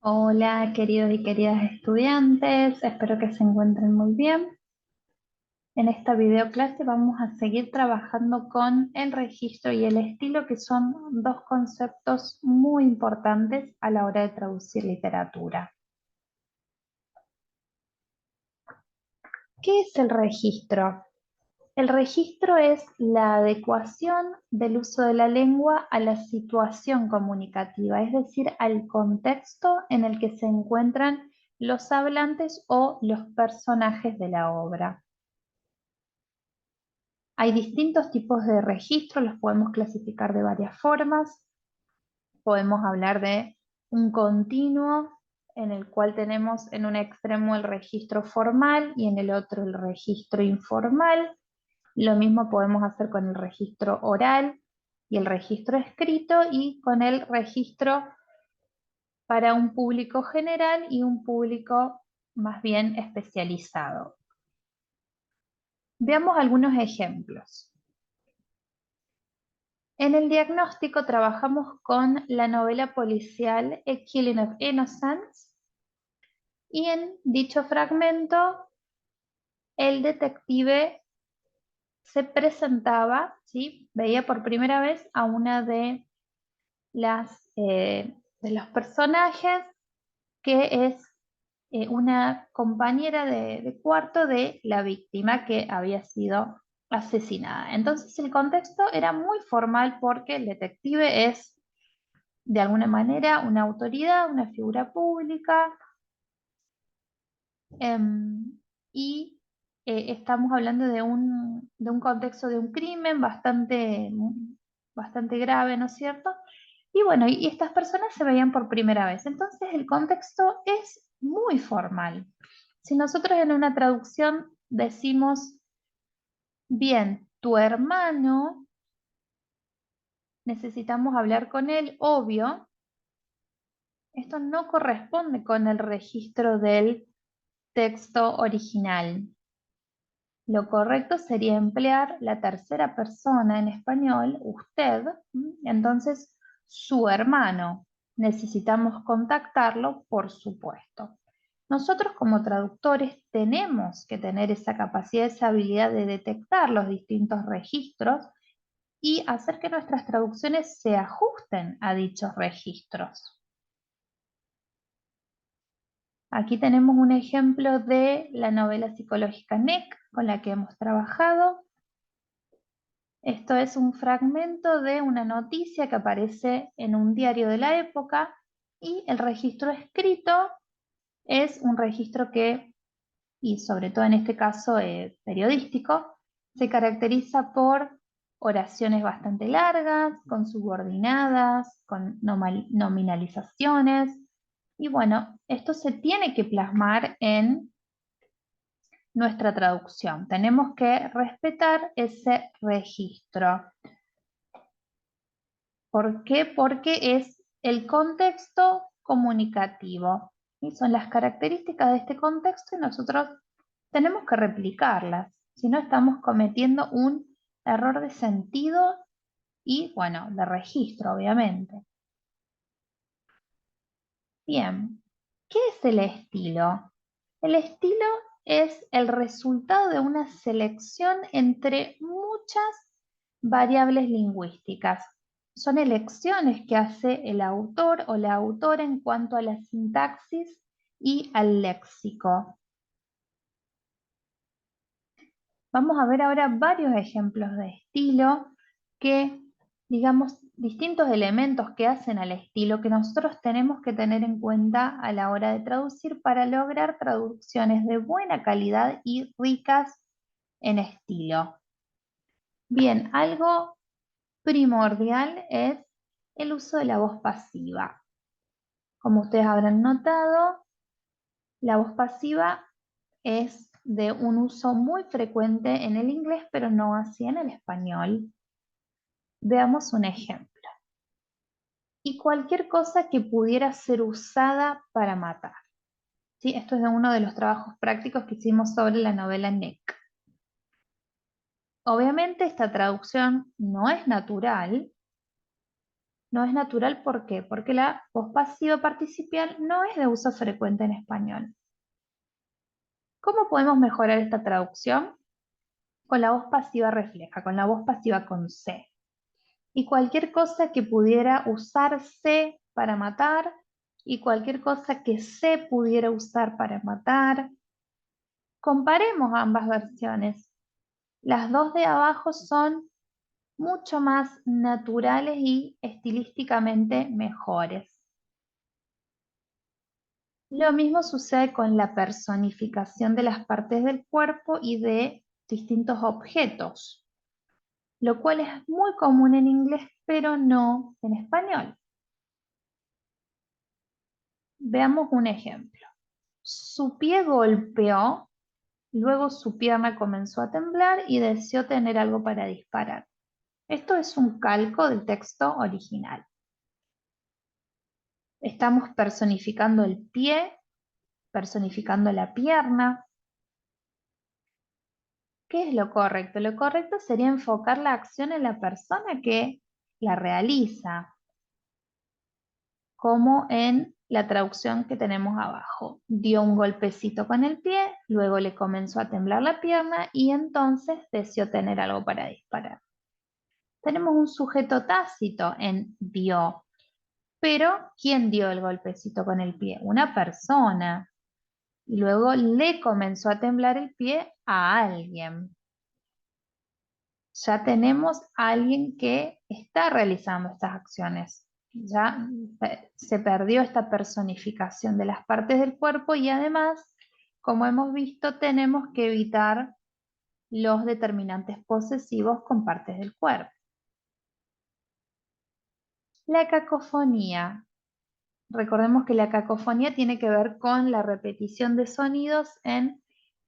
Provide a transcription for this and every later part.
Hola, queridos y queridas estudiantes, espero que se encuentren muy bien. En esta videoclase vamos a seguir trabajando con el registro y el estilo, que son dos conceptos muy importantes a la hora de traducir literatura. ¿Qué es el registro? El registro es la adecuación del uso de la lengua a la situación comunicativa, es decir, al contexto en el que se encuentran los hablantes o los personajes de la obra. Hay distintos tipos de registro, los podemos clasificar de varias formas. Podemos hablar de un continuo en el cual tenemos en un extremo el registro formal y en el otro el registro informal. Lo mismo podemos hacer con el registro oral y el registro escrito, y con el registro para un público general y un público más bien especializado. Veamos algunos ejemplos. En el diagnóstico trabajamos con la novela policial A Killing of Innocents, y en dicho fragmento el detective se presentaba, ¿sí? Veía por primera vez a una de los personajes, que es una compañera de cuarto de la víctima que había sido asesinada. Entonces el contexto era muy formal porque el detective es de alguna manera una autoridad, una figura pública, em, y estamos hablando de un contexto de un crimen bastante grave, ¿no es cierto? Y bueno, y estas personas se veían por primera vez. Entonces el contexto es muy formal. Si nosotros en una traducción decimos, bien, tu hermano, necesitamos hablar con él, obvio, esto no corresponde con el registro del texto original. Lo correcto sería emplear la tercera persona en español, usted. Entonces, su hermano. Necesitamos contactarlo, por supuesto. Nosotros como traductores tenemos que tener esa capacidad, esa habilidad de detectar los distintos registros y hacer que nuestras traducciones se ajusten a dichos registros. Aquí tenemos un ejemplo de la novela psicológica NEC con la que hemos trabajado. Esto es un fragmento de una noticia que aparece en un diario de la época, y el registro escrito es un registro que, y sobre todo en este caso periodístico, se caracteriza por oraciones bastante largas, con subordinadas, con nominalizaciones, y bueno, esto se tiene que plasmar en nuestra traducción. Tenemos que respetar ese registro. ¿Por qué? Porque es el contexto comunicativo. Y son las características de este contexto y nosotros tenemos que replicarlas. Si no, estamos cometiendo un error de sentido y, bueno, de registro, obviamente. Bien, ¿qué es el estilo? El estilo es el resultado de una selección entre muchas variables lingüísticas. Son elecciones que hace el autor o la autora en cuanto a la sintaxis y al léxico. Vamos a ver ahora varios ejemplos de estilo que, digamos, distintos elementos que hacen al estilo que nosotros tenemos que tener en cuenta a la hora de traducir para lograr traducciones de buena calidad y ricas en estilo. Bien, algo primordial es el uso de la voz pasiva. Como ustedes habrán notado, la voz pasiva es de un uso muy frecuente en el inglés, pero no así en el español. Veamos un ejemplo. Y cualquier cosa que pudiera ser usada para matar. ¿Sí? Esto es de uno de los trabajos prácticos que hicimos sobre la novela Nick. Obviamente esta traducción no es natural, No es natural, ¿por qué? Porque la voz pasiva participial no es de uso frecuente en español. ¿Cómo podemos mejorar esta traducción? Con la voz pasiva refleja, con la voz pasiva con C. Y cualquier cosa que pudiera usarse para matar y cualquier cosa que se pudiera usar para matar. Comparemos ambas versiones. Las dos de abajo son mucho más naturales y estilísticamente mejores. Lo mismo sucede con la personificación de las partes del cuerpo y de distintos objetos, lo cual es muy común en inglés, pero no en español. Veamos un ejemplo. Su pie golpeó, luego su pierna comenzó a temblar y deseó tener algo para disparar. Esto es un calco del texto original. Estamos personificando el pie, personificando la pierna. ¿Qué es lo correcto? Lo correcto sería enfocar la acción en la persona que la realiza, como en la traducción que tenemos abajo. Dio un golpecito con el pie, luego le comenzó a temblar la pierna y entonces deseó tener algo para disparar. Tenemos un sujeto tácito en dio, pero ¿quién dio el golpecito con el pie? Una persona. Y luego le comenzó a temblar el pie a alguien. Ya tenemos a alguien que está realizando estas acciones. Ya se perdió esta personificación de las partes del cuerpo y además, como hemos visto, tenemos que evitar los determinantes posesivos con partes del cuerpo. La cacofonía. Recordemos que la cacofonía tiene que ver con la repetición de sonidos en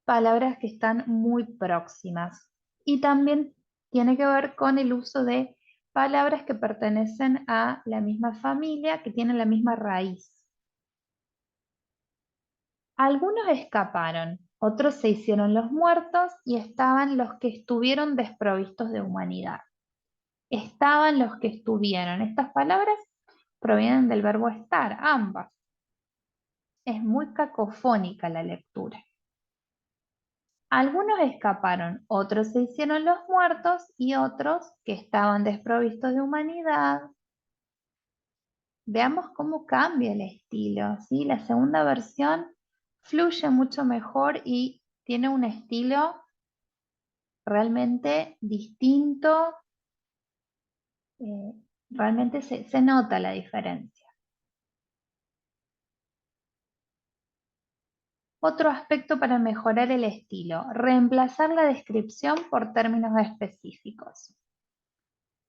palabras que están muy próximas. Y también tiene que ver con el uso de palabras que pertenecen a la misma familia, que tienen la misma raíz. Algunos escaparon, otros se hicieron los muertos y estaban los que estuvieron desprovistos de humanidad. Estaban los que estuvieron. Estas palabras provienen del verbo estar, ambas. Es muy cacofónica la lectura. Algunos escaparon, otros se hicieron los muertos y otros que estaban desprovistos de humanidad. Veamos cómo cambia el estilo, ¿sí? La segunda versión fluye mucho mejor y tiene un estilo realmente distinto, eh, realmente se nota la diferencia. Otro aspecto para mejorar el estilo, reemplazar la descripción por términos específicos.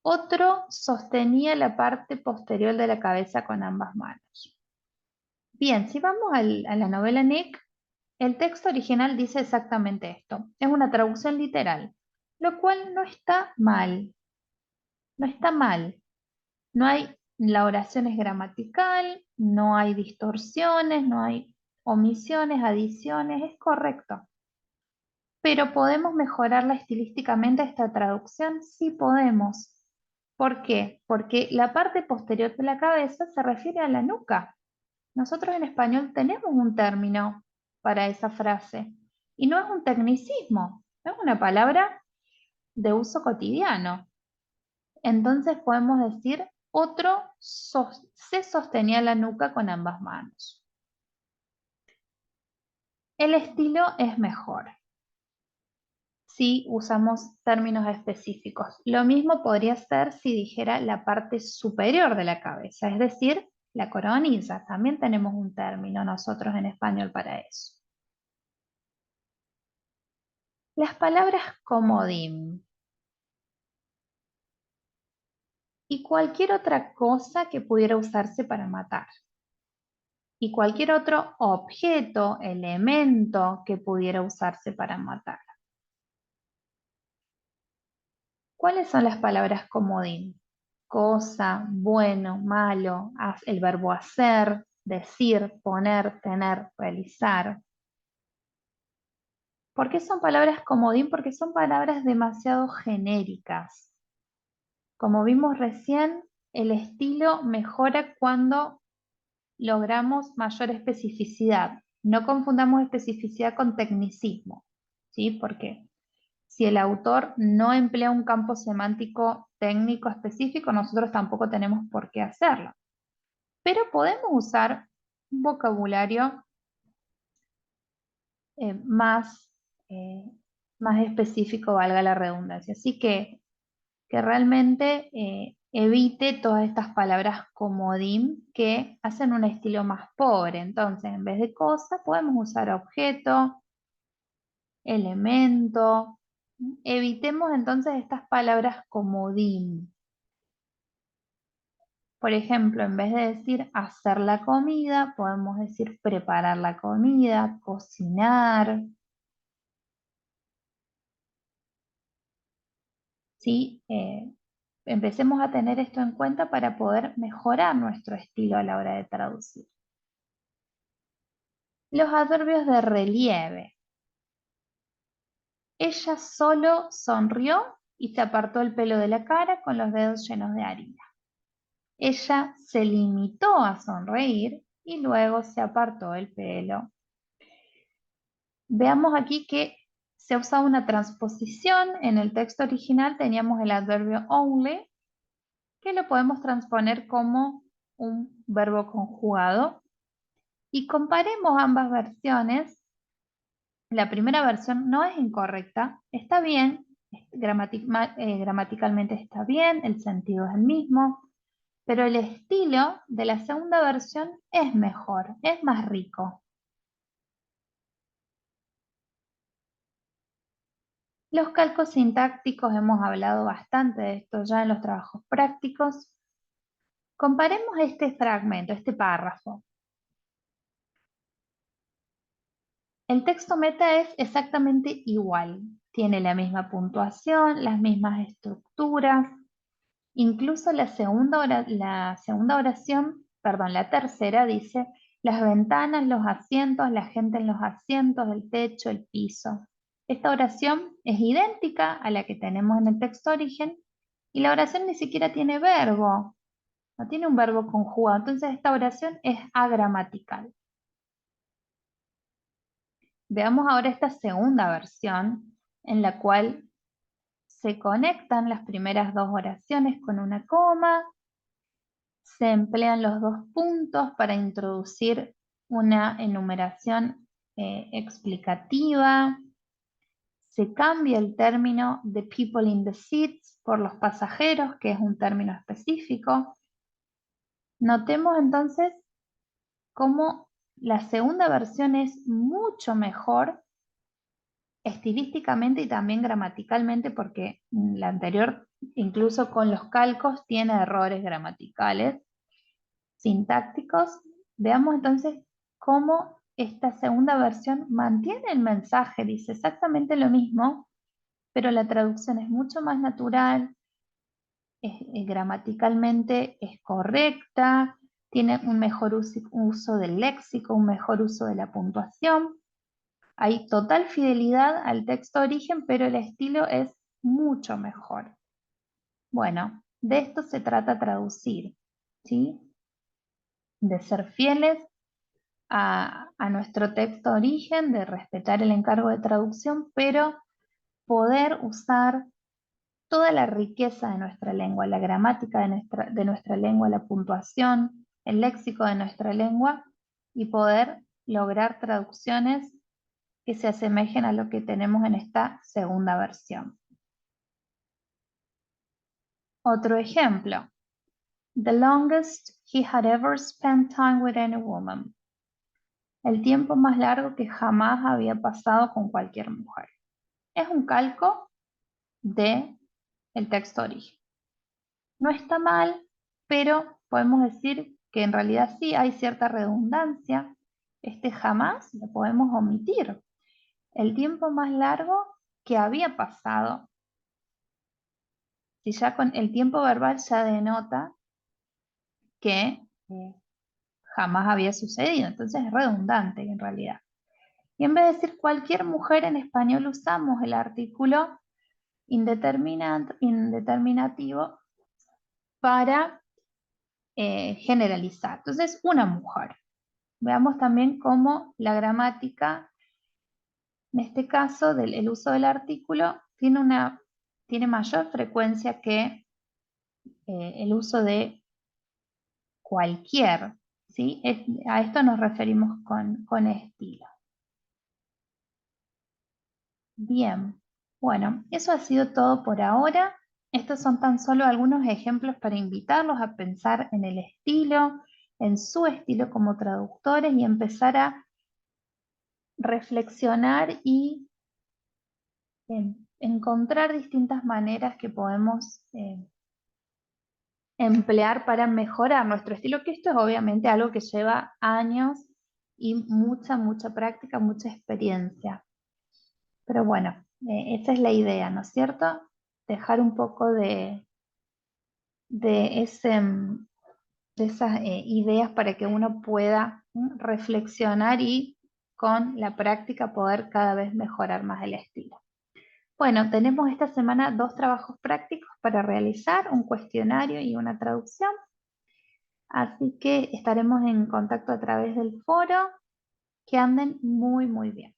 Otro sostenía la parte posterior de la cabeza con ambas manos. Bien, si vamos a la novela Nick, el texto original dice exactamente esto. Es una traducción literal, lo cual no está mal. No está mal. No hay, la oración es gramatical, no hay distorsiones, no hay omisiones, adiciones, es correcto. Pero ¿podemos mejorarla estilísticamente esta traducción? Sí podemos. ¿Por qué? Porque la parte posterior de la cabeza se refiere a la nuca. Nosotros en español tenemos un término para esa frase y no es un tecnicismo, es una palabra de uso cotidiano. Entonces podemos decir, otro se sostenía la nuca con ambas manos. El estilo es mejor si usamos términos específicos. Lo mismo podría ser si dijera la parte superior de la cabeza, es decir, la coronilla. También tenemos un término nosotros en español para eso. Las palabras comodín y cualquier otra cosa que pudiera usarse para matar. Y cualquier otro objeto, elemento que pudiera usarse para matar. ¿Cuáles son las palabras comodín? Cosa, bueno, malo, el verbo hacer, decir, poner, tener, realizar. ¿Por qué son palabras comodín? Porque son palabras demasiado genéricas. Como vimos recién, el estilo mejora cuando logramos mayor especificidad. No confundamos especificidad con tecnicismo, ¿sí? Porque si el autor no emplea un campo semántico técnico específico, nosotros tampoco tenemos por qué hacerlo. Pero podemos usar un vocabulario más, eh, más específico, valga la redundancia. Así que realmente evite todas estas palabras comodín que hacen un estilo más pobre. Entonces, en vez de cosa, podemos usar objeto, elemento. Evitemos entonces estas palabras comodín. Por ejemplo, en vez de decir hacer la comida, podemos decir preparar la comida, cocinar. ¿Sí? Empecemos a tener esto en cuenta para poder mejorar nuestro estilo a la hora de traducir. Los adverbios de relieve. Ella solo sonrió y se apartó el pelo de la cara con los dedos llenos de harina. Ella se limitó a sonreír y luego se apartó el pelo. Veamos aquí que se ha usado una transposición. En el texto original teníamos el adverbio only, que lo podemos transponer como un verbo conjugado. Y comparemos ambas versiones. La primera versión no es incorrecta, está bien, gramaticalmente está bien, el sentido es el mismo, pero el estilo de la segunda versión es mejor, es más rico. Los calcos sintácticos, hemos hablado bastante de esto ya en los trabajos prácticos. Comparemos este fragmento, este párrafo. El texto meta es exactamente igual, tiene la misma puntuación, las mismas estructuras. Incluso la segunda oración, perdón, la tercera dice las ventanas, los asientos, la gente en los asientos, el techo, el piso. Esta oración es idéntica a la que tenemos en el texto origen y la oración ni siquiera tiene verbo, no tiene un verbo conjugado, entonces esta oración es agramatical. Veamos ahora esta segunda versión en la cual se conectan las primeras dos oraciones con una coma. Se emplean los dos puntos para introducir una enumeración explicativa. Se cambia el término the people in the seats por los pasajeros, que es un término específico. Notemos entonces cómo la segunda versión es mucho mejor estilísticamente y también gramaticalmente, porque la anterior, incluso con los calcos, tiene errores gramaticales sintácticos. Veamos entonces cómo esta segunda versión mantiene el mensaje, dice exactamente lo mismo, pero la traducción es mucho más natural, gramaticalmente es correcta, tiene un mejor uso del léxico, un mejor uso de la puntuación. Hay total fidelidad al texto origen, pero el estilo es mucho mejor. Bueno, de esto se trata traducir, ¿sí? De ser fieles a nuestro texto origen, de respetar el encargo de traducción, pero poder usar toda la riqueza de nuestra lengua, la gramática de nuestra lengua, la puntuación, el léxico de nuestra lengua y poder lograr traducciones que se asemejen a lo que tenemos en esta segunda versión. Otro ejemplo. The longest he had ever spent time with any woman. El tiempo más largo que jamás había pasado con cualquier mujer. Es un calco de el texto origen. No está mal, pero podemos decir que en realidad sí hay cierta redundancia. Este jamás lo podemos omitir. El tiempo más largo que había pasado. Si ya con el tiempo verbal ya denota que jamás había sucedido, entonces es redundante en realidad. Y en vez de decir cualquier mujer en español usamos el artículo indeterminativo para generalizar. Entonces, una mujer. Veamos también cómo la gramática, en este caso, el uso del artículo, tiene mayor frecuencia que el uso de cualquier, ¿sí? A esto nos referimos con estilo. Bien, bueno, eso ha sido todo por ahora. Estos son tan solo algunos ejemplos para invitarlos a pensar en el estilo, en su estilo como traductores y empezar a reflexionar y encontrar distintas maneras que podemos emplear para mejorar nuestro estilo, que esto es obviamente algo que lleva años y mucha práctica, mucha experiencia. Pero bueno, esa es la idea, ¿no es cierto? Dejar un poco de, ese, de esas ideas para que uno pueda reflexionar y con la práctica poder cada vez mejorar más el estilo. Bueno, tenemos esta semana 2 trabajos prácticos para realizar, un cuestionario y una traducción. Así que estaremos en contacto a través del foro. Que anden muy bien.